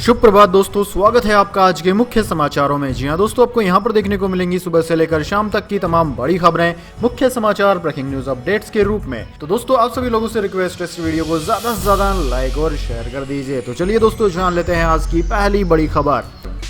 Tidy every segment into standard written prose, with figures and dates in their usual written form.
शुभ प्रभात दोस्तों, स्वागत है आपका आज के मुख्य समाचारों में। जी हां दोस्तों, आपको यहां पर देखने को मिलेंगी सुबह से लेकर शाम तक की तमाम बड़ी खबरें, मुख्य समाचार, ब्रेकिंग न्यूज अपडेट्स के रूप में। तो दोस्तों, आप सभी लोगों से रिक्वेस्ट है इस वीडियो को ज्यादा से ज्यादा लाइक और शेयर कर दीजिए। तो चलिए दोस्तों, जान लेते हैं आज की पहली बड़ी खबर।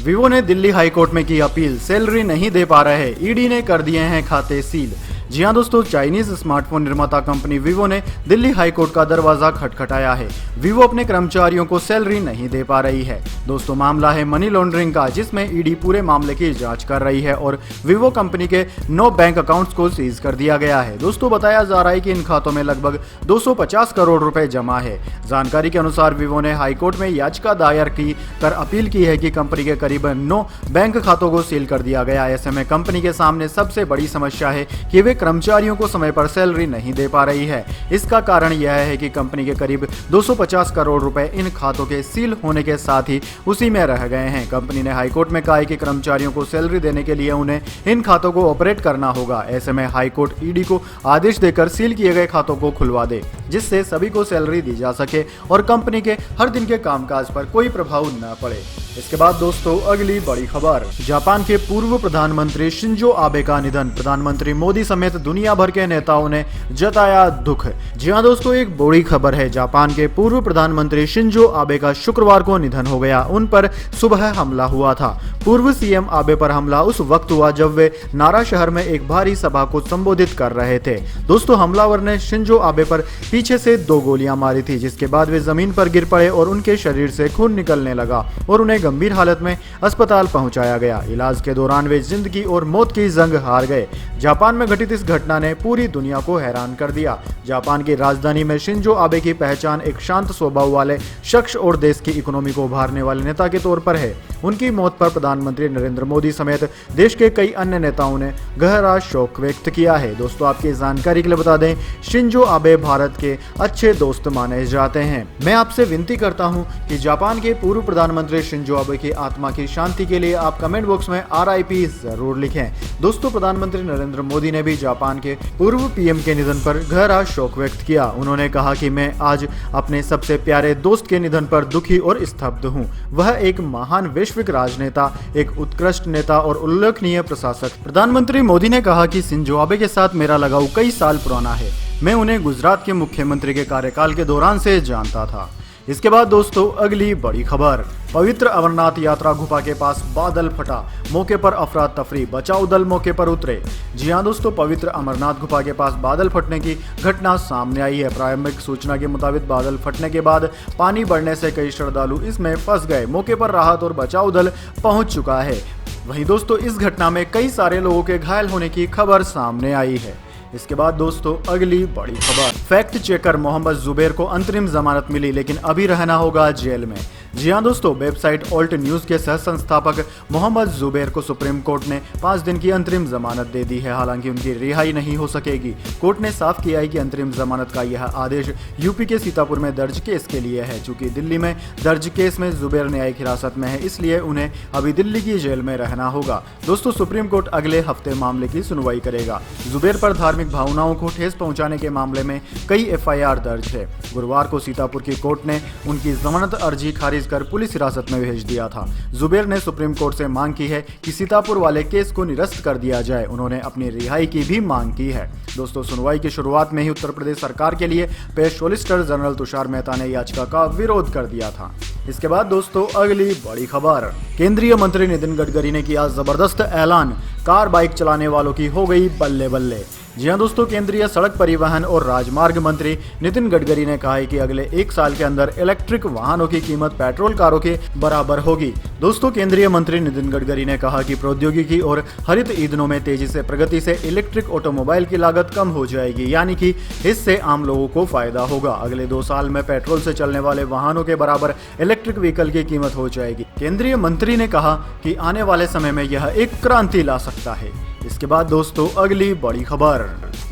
वीवो ने दिल्ली हाईकोर्ट में की अपील, सैलरी नहीं दे पा रहे, ईडी ने कर दिए हैं खाते सील। जी हां दोस्तों, चाइनीज स्मार्टफोन निर्माता कंपनी वीवो ने दिल्ली हाईकोर्ट का दरवाजा खटखटाया है। वीवो अपने कर्मचारियों को सैलरी नहीं दे पा रही है। दोस्तों, मामला है मनी लॉन्ड्रिंग का, जिसमें ईडी पूरे मामले की जांच कर रही है और वीवो कंपनी के 9 बैंक अकाउंट्स को सीज कर दिया गया है। दोस्तों, बताया जा रहा है कि इन खातों में लगभग 250 करोड़ रुपए जमा है। जानकारी के अनुसार वीवो ने हाईकोर्ट में याचिका दायर की कर अपील की है कि कंपनी के करीब 9 बैंक खातों को सील कर दिया गया। ऐसे में कंपनी के सामने सबसे बड़ी समस्या है कि वे कर्मचारियों को समय पर सैलरी नहीं दे पा रही है। इसका कारण यह है कि कंपनी के करीब 250 करोड़ रुपए इन खातों के सील होने के साथ ही उसी में रह गए हैं। कंपनी ने हाईकोर्ट में कहा है कि कर्मचारियों को सैलरी देने के लिए उन्हें इन खातों को ऑपरेट करना होगा। ऐसे में हाईकोर्ट ईडी को आदेश देकर सील किए गए खातों को खुलवा दे, जिससे सभी को सैलरी दी जा सके और कंपनी के हर दिन के कामकाज पर कोई प्रभाव न पड़े। इसके बाद दोस्तों, अगली बड़ी खबर। जापान के पूर्व प्रधानमंत्री शिंजो आबे का निधन, प्रधानमंत्री मोदी समेत दुनिया भर के नेताओं ने जताया दुख। जी हां दोस्तों, एक बड़ी खबर है। जापान के पूर्व प्रधानमंत्री शिंजो आबे का शुक्रवार को निधन हो गया। उन पर सुबह हमला हुआ था। पूर्व सीएम आबे पर हमला उस वक्त हुआ जब वे नारा शहर में एक भारी सभा को संबोधित कर रहे थे। दोस्तों, हमलावर ने शिंजो आबे पर पीछे से 2 गोलियां मारी थी, जिसके बाद वे जमीन पर गिर पड़े और उनके शरीर से खून निकलने लगा और उन्हें गंभीर हालत में अस्पताल पहुंचाया गया। इलाज के दौरान वे जिंदगी और मौत की जंग हार गए। जापान में घटित इस घटना ने पूरी दुनिया को हैरान कर दिया। जापान की राजधानी में शिंजो आबे की पहचान एक शांत स्वभाव वाले शख्स और देश की इकोनॉमी को उभारने वाले नेता के तौर पर है। उनकी मौत पर प्रधानमंत्री नरेंद्र मोदी समेत देश के कई अन्य नेताओं ने गहरा शोक व्यक्त किया है। दोस्तों, आपकी जानकारी के लिए बता दें, शिंजो आबे भारत के अच्छे दोस्त माने जाते हैं। मैं आपसे विनती करता हूं कि जापान के पूर्व प्रधानमंत्री शिंजो आबे की आत्मा की शांति के लिए आप कमेंट बॉक्स में RIP जरूर लिखें। दोस्तों, प्रधानमंत्री नरेंद्र मोदी ने भी जापान के पूर्व PM के निधन पर गहरा शोक व्यक्त किया। उन्होंने कहा कि मैं आज अपने सबसे प्यारे दोस्त के निधन पर दुखी और स्तब्ध हूं। वह एक महान वैश्विक राजनेता, एक उत्कृष्ट नेता और उल्लेखनीय प्रशासक। प्रधानमंत्री मोदी ने कहा कि शिंजो आबे के साथ मेरा लगाव कई साल पुराना है। मैं उन्हें गुजरात के मुख्यमंत्री के कार्यकाल के दौरान से जानता था। इसके बाद दोस्तों, अगली बड़ी खबर। पवित्र अमरनाथ यात्रा गुफा के पास बादल फटा, मौके पर अफरा तफरी, बचाव दल मौके पर उतरे। जी हां दोस्तों, पवित्र अमरनाथ गुफा के पास बादल फटने की घटना सामने आई है। प्रारंभिक सूचना के मुताबिक बादल फटने के बाद पानी बढ़ने से कई श्रद्धालु इसमें फंस गए। मौके पर राहत और बचाव दल पहुंच चुका है। वहीं दोस्तों, इस घटना में कई सारे लोगों के घायल होने की खबर सामने आई है। इसके बाद दोस्तों, अगली बड़ी खबर। फैक्ट चेकर मोहम्मद जुबैर को अंतरिम जमानत मिली, लेकिन अभी रहना होगा जेल में। जी हां दोस्तों, वेबसाइट ऑल्ट न्यूज के सह संस्थापक मोहम्मद जुबैर को सुप्रीम कोर्ट ने 5 दिन की अंतरिम जमानत दे दी है। हालांकि उनकी रिहाई नहीं हो सकेगी। कोर्ट ने साफ किया है कि अंतरिम जमानत का यह आदेश यूपी के सीतापुर में दर्ज केस के लिए है। चूंकि दिल्ली में दर्ज केस में जुबैर न्यायिक हिरासत में है, इसलिए उन्हें अभी दिल्ली की जेल में रहना होगा। दोस्तों, सुप्रीम कोर्ट अगले हफ्ते मामले की सुनवाई करेगा। जुबैर पर धार्मिक भावनाओं को ठेस पहुंचाने के मामले में कई FIR दर्ज है। गुरुवार को सीतापुर की कोर्ट ने उनकी जमानत अर्जी खारिज कर पुलिस हिरासत में भेज दिया था। जुबैर ने सुप्रीम कोर्ट से मांग की है कि सीतापुर वाले केस को निरस्त कर दिया जाए। उन्होंने अपनी रिहाई की भी मांग की है। दोस्तों, सुनवाई की शुरुआत में ही उत्तर प्रदेश सरकार के लिए पेश सॉलिसिटर जनरल तुषार मेहता ने याचिका का विरोध कर दिया था। इसके बाद दोस्तों, अगली बड़ी खबर। केंद्रीय मंत्री नितिन गडकरी ने किया जबरदस्त ऐलान, कार बाइक चलाने वालों की हो गई बल्ले बल्ले। जी हां दोस्तों, केंद्रीय सड़क परिवहन और राजमार्ग मंत्री नितिन गडकरी ने कहा है कि अगले 1 साल के अंदर इलेक्ट्रिक वाहनों की कीमत पेट्रोल कारों के बराबर होगी। दोस्तों, केंद्रीय मंत्री नितिन गडकरी ने कहा कि प्रौद्योगिकी और हरित ईंधनों में तेजी से प्रगति से इलेक्ट्रिक ऑटोमोबाइल की लागत कम हो जाएगी, यानी कि इससे आम लोगों को फायदा होगा। अगले 2 साल में पेट्रोल से चलने वाले वाहनों के बराबर इलेक्ट्रिक व्हीकल की कीमत हो जाएगी। केंद्रीय मंत्री ने कहा कि आने वाले समय में यह एक क्रांति ला सकता है। इसके बाद दोस्तों, अगली बड़ी खबर।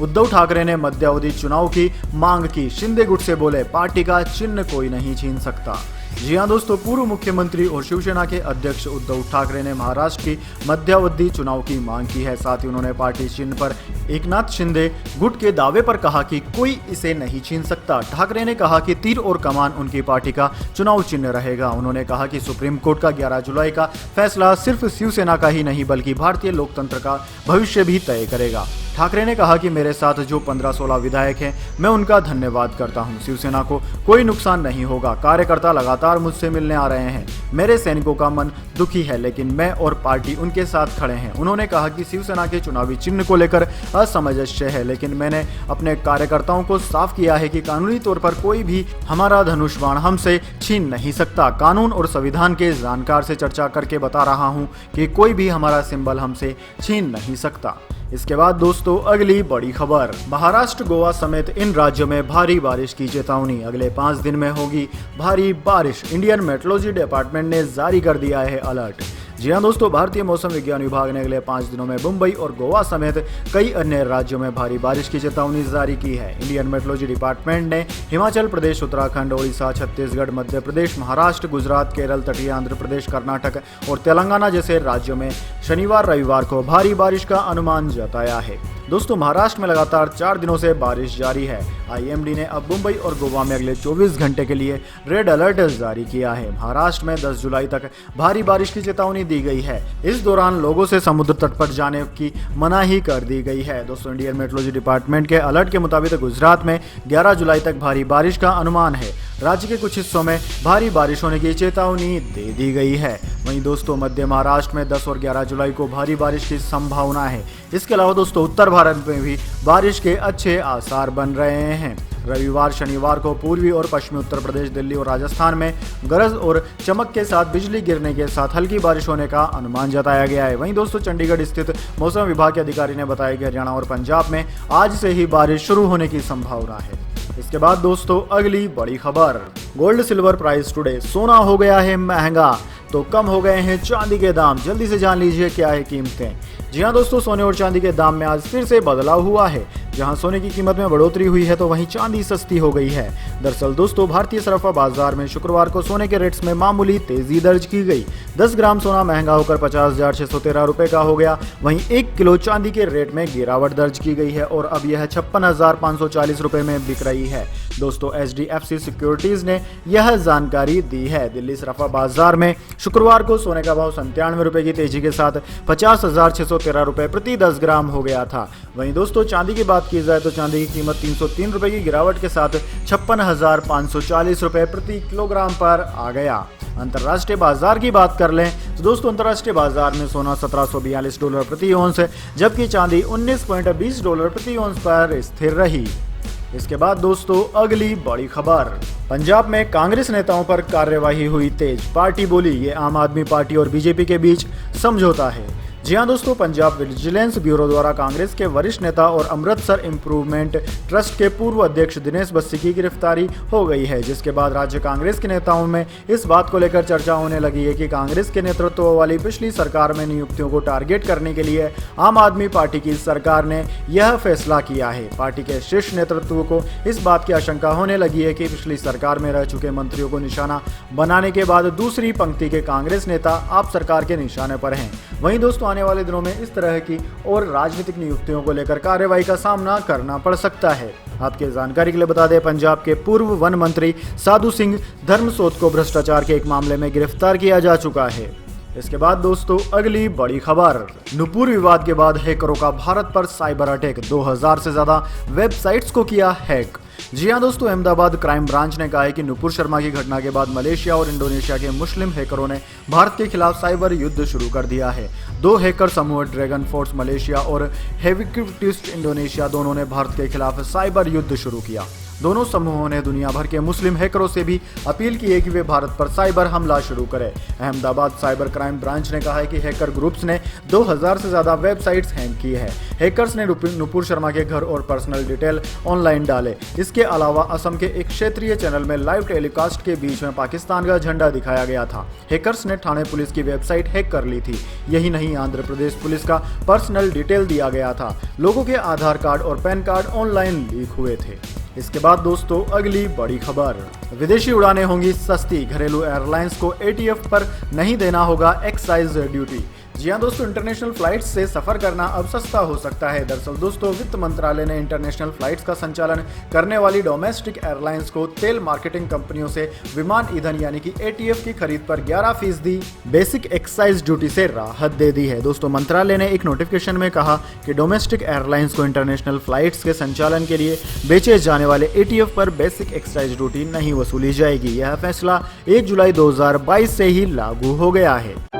उद्धव ठाकरे ने मध्यावधि चुनाव की मांग की। शिंदे गुट से बोले, पार्टी का चिन्ह कोई नहीं छीन सकता। जी हां दोस्तों, पूर्व मुख्यमंत्री और शिवसेना के अध्यक्ष उद्धव ठाकरे ने महाराष्ट्र की मध्यावधि चुनाव की मांग की है। साथ ही उन्होंने पार्टी चिन्ह पर एकनाथ शिंदे गुट के दावे पर कहा कि कोई इसे नहीं छीन सकता। ठाकरे ने कहा कि तीर और कमान उनकी पार्टी का चुनाव चिन्ह रहेगा। उन्होंने कहा कि सुप्रीम कोर्ट का 11 जुलाई का फैसला सिर्फ शिवसेना का ही नहीं बल्कि भारतीय लोकतंत्र का भविष्य भी तय करेगा। ठाकरे ने कहा कि मेरे साथ जो 15-16 विधायक हैं, मैं उनका धन्यवाद करता हूं। शिवसेना को कोई नुकसान नहीं होगा। कार्यकर्ता लगातार मुझसे मिलने आ रहे हैं। मेरे सैनिकों का मन दुखी है, लेकिन मैं और पार्टी उनके साथ खड़े हैं। उन्होंने कहा कि शिवसेना के चुनावी चिन्ह को लेकर असमंजस्य है, लेकिन मैंने अपने कार्यकर्ताओं को साफ किया है कि कानूनी तौर पर कोई भी हमारा धनुष बाण हमसे छीन नहीं सकता। कानून और संविधान के जानकार से चर्चा करके बता रहा हूं कि कोई भी हमारा सिंबल हमसे छीन नहीं सकता। इसके बाद दोस्तों अगली बड़ी खबर, महाराष्ट्र, गोवा समेत इन राज्यों में भारी बारिश की चेतावनी। अगले 5 दिन में होगी भारी बारिश। इंडियन मेट्रोलॉजी डिपार्टमेंट ने जारी कर दिया है अलर्ट। जी हां दोस्तों, भारतीय मौसम विज्ञान विभाग ने अगले 5 दिनों में मुंबई और गोवा समेत कई अन्य राज्यों में भारी बारिश की चेतावनी जारी की है। इंडियन मेट्रोलॉजी डिपार्टमेंट ने हिमाचल प्रदेश, उत्तराखंड, ओडिशा, छत्तीसगढ़, मध्य प्रदेश, महाराष्ट्र, गुजरात, केरल, तटीय आंध्र प्रदेश, कर्नाटक और तेलंगाना जैसे राज्यों में शनिवार रविवार को भारी बारिश का अनुमान जताया है। दोस्तों महाराष्ट्र में लगातार 4 दिनों से बारिश जारी है। आईएमडी ने अब मुंबई और गोवा में अगले 24 घंटे के लिए रेड अलर्ट जारी किया है। महाराष्ट्र में 10 जुलाई तक भारी बारिश की चेतावनी दी गई है। इस दौरान लोगों से समुद्र तट पर जाने की मनाही कर दी गई है। दोस्तों इंडियन मेट्रोलॉजी डिपार्टमेंट के अलर्ट के मुताबिक गुजरात में 11 जुलाई तक भारी बारिश का अनुमान है। राज्य के कुछ हिस्सों में भारी बारिश होने की चेतावनी दे दी गई है। वहीं दोस्तों मध्य महाराष्ट्र में 10 और 11 जुलाई को भारी बारिश की संभावना है। इसके अलावा दोस्तों उत्तर भारत में भी बारिश के अच्छे आसार बन रहे हैं। रविवार शनिवार को पूर्वी और पश्चिमी उत्तर प्रदेश, दिल्ली और राजस्थान में गरज और चमक के साथ बिजली गिरने के साथ हल्की बारिश होने का अनुमान जताया गया है। वहीं दोस्तों चंडीगढ़ स्थित मौसम विभाग के अधिकारी ने बताया कि हरियाणा और पंजाब में आज से ही बारिश शुरू होने की संभावना है। इसके बाद दोस्तों अगली बड़ी खबर, गोल्ड सिल्वर प्राइस टुडे। सोना हो गया है महंगा तो कम हो गए हैं चांदी के दाम। जल्दी से जान लीजिए क्या है कीमतें। जी हां दोस्तों, सोने और चांदी के दाम में आज फिर से बदलाव हुआ है। जहां सोने की कीमत में बढ़ोतरी हुई है तो वहीं चांदी सस्ती हो गई है। दरअसल दोस्तों भारतीय सराफा बाजार में शुक्रवार को सोने के रेट्स में मामूली तेजी दर्ज की गई। 10 ग्राम सोना महंगा होकर 50,613 रुपए का हो गया। वहीं 1 किलो चांदी के रेट में गिरावट दर्ज की गई है और अब यह 56,540 रुपए में बिक रही है। दोस्तों HDFC सिक्योरिटीज ने यह जानकारी दी है। दिल्ली सराफा बाजार में शुक्रवार को सोने का भाव 97 रुपए की तेजी के साथ 50,613 रुपए प्रति 10 ग्राम हो गया था। वहीं दोस्तों चांदी की बात की जाए तो चांदी की कीमत 303 रुपए की गिरावट के साथ 56,540 रुपए प्रति किलोग्राम पर आ गया। अंतर्राष्ट्रीय बाजार की बात कर लें तो दोस्तों अंतर्राष्ट्रीय बाजार में सोना $1742 प्रति औंस, जबकि चांदी $19.20 प्रति औंस पर स्थिर रही। इसके बाद दोस्तों अगली बड़ी खबर, पंजाब में कांग्रेस नेताओं पर कार्यवाही हुई तेज। पार्टी बोली ये आम आदमी पार्टी और बीजेपी के बीच समझौता है। जी हां दोस्तों, पंजाब विजिलेंस ब्यूरो द्वारा कांग्रेस के वरिष्ठ नेता और अमृतसर इंप्रूवमेंट ट्रस्ट के पूर्व अध्यक्ष दिनेश बस्सी की गिरफ्तारी हो गई है, जिसके बाद राज्य कांग्रेस के नेताओं में इस बात को लेकर चर्चा होने लगी है कि कांग्रेस के नेतृत्व वाली पिछली सरकार में नियुक्तियों को टारगेट करने के लिए आम आदमी पार्टी की सरकार ने यह फैसला किया है। पार्टी के शीर्ष नेतृत्व को इस बात की आशंका होने लगी है कि पिछली सरकार में रह चुके मंत्रियों को निशाना बनाने के बाद दूसरी पंक्ति के कांग्रेस नेता आप सरकार के निशाने पर हैं। वहीं दोस्तों आने वाले दिनों में इस तरह की और राजनीतिक नियुक्तियों को लेकर कार्रवाई का सामना करना पड़ सकता है। आपके जानकारी के लिए बता दें, पंजाब के पूर्व वन मंत्री साधु सिंह धर्मसोत को भ्रष्टाचार के एक मामले में गिरफ्तार किया जा चुका है। इसके बाद दोस्तों अगली बड़ी खबर, नुपुर विवाद के बाद हैकरों का भारत पर साइबर अटैक। 2000 से ज्यादा वेबसाइट्स को किया हैक। जी हां दोस्तों, अहमदाबाद क्राइम ब्रांच ने कहा है कि नुपुर शर्मा की घटना के बाद मलेशिया और इंडोनेशिया के मुस्लिम हैकरों ने भारत के खिलाफ साइबर युद्ध शुरू कर दिया है। 2 हैकर समूह ड्रैगन फोर्स मलेशिया और हेविक्विस्ट इंडोनेशिया दोनों ने भारत के खिलाफ साइबर युद्ध शुरू किया। दोनों समूहों ने दुनिया भर के मुस्लिम हैकरों से भी अपील की है कि वे भारत पर साइबर हमला शुरू करें। अहमदाबाद साइबर क्राइम ब्रांच ने कहा है कि हैकर ग्रुप्स ने 2000 से ज्यादा वेबसाइट्स हैक की है। हैकर्स ने नुपुर शर्मा के घर और पर्सनल डिटेल ऑनलाइन डाले। इसके अलावा असम के एक क्षेत्रीय चैनल में लाइव टेलीकास्ट के बीच में पाकिस्तान का झंडा दिखाया गया था। हैकर्स ने ठाणे पुलिस की वेबसाइट हैक कर ली थी। यही नहीं, आंध्र प्रदेश पुलिस का पर्सनल डिटेल दिया गया था। लोगों के आधार कार्ड और पैन कार्ड ऑनलाइन लीक हुए थे। इसके बाद दोस्तों अगली बड़ी खबर, विदेशी उड़ानें होंगी सस्ती, घरेलू एयरलाइंस को एटीएफ पर नहीं देना होगा एक्साइज ड्यूटी। जी हाँ दोस्तों, इंटरनेशनल फ्लाइट्स से सफर करना अब सस्ता हो सकता है। दरअसल दोस्तों, वित्त मंत्रालय ने इंटरनेशनल फ्लाइट्स का संचालन करने वाली डोमेस्टिक एयरलाइंस को तेल मार्केटिंग कंपनियों से विमान ईंधन यानी कि एटीएफ की खरीद पर 11% बेसिक एक्साइज ड्यूटी से राहत दे दी है। दोस्तों, मंत्रालय ने एक नोटिफिकेशन में कहा कि डोमेस्टिक एयरलाइंस को इंटरनेशनल फ्लाइट्स के संचालन के लिए बेचे जाने वाले एटीएफ पर बेसिक एक्साइज ड्यूटी नहीं वसूली जाएगी। यह फैसला 1 जुलाई 2022 से ही लागू हो गया है।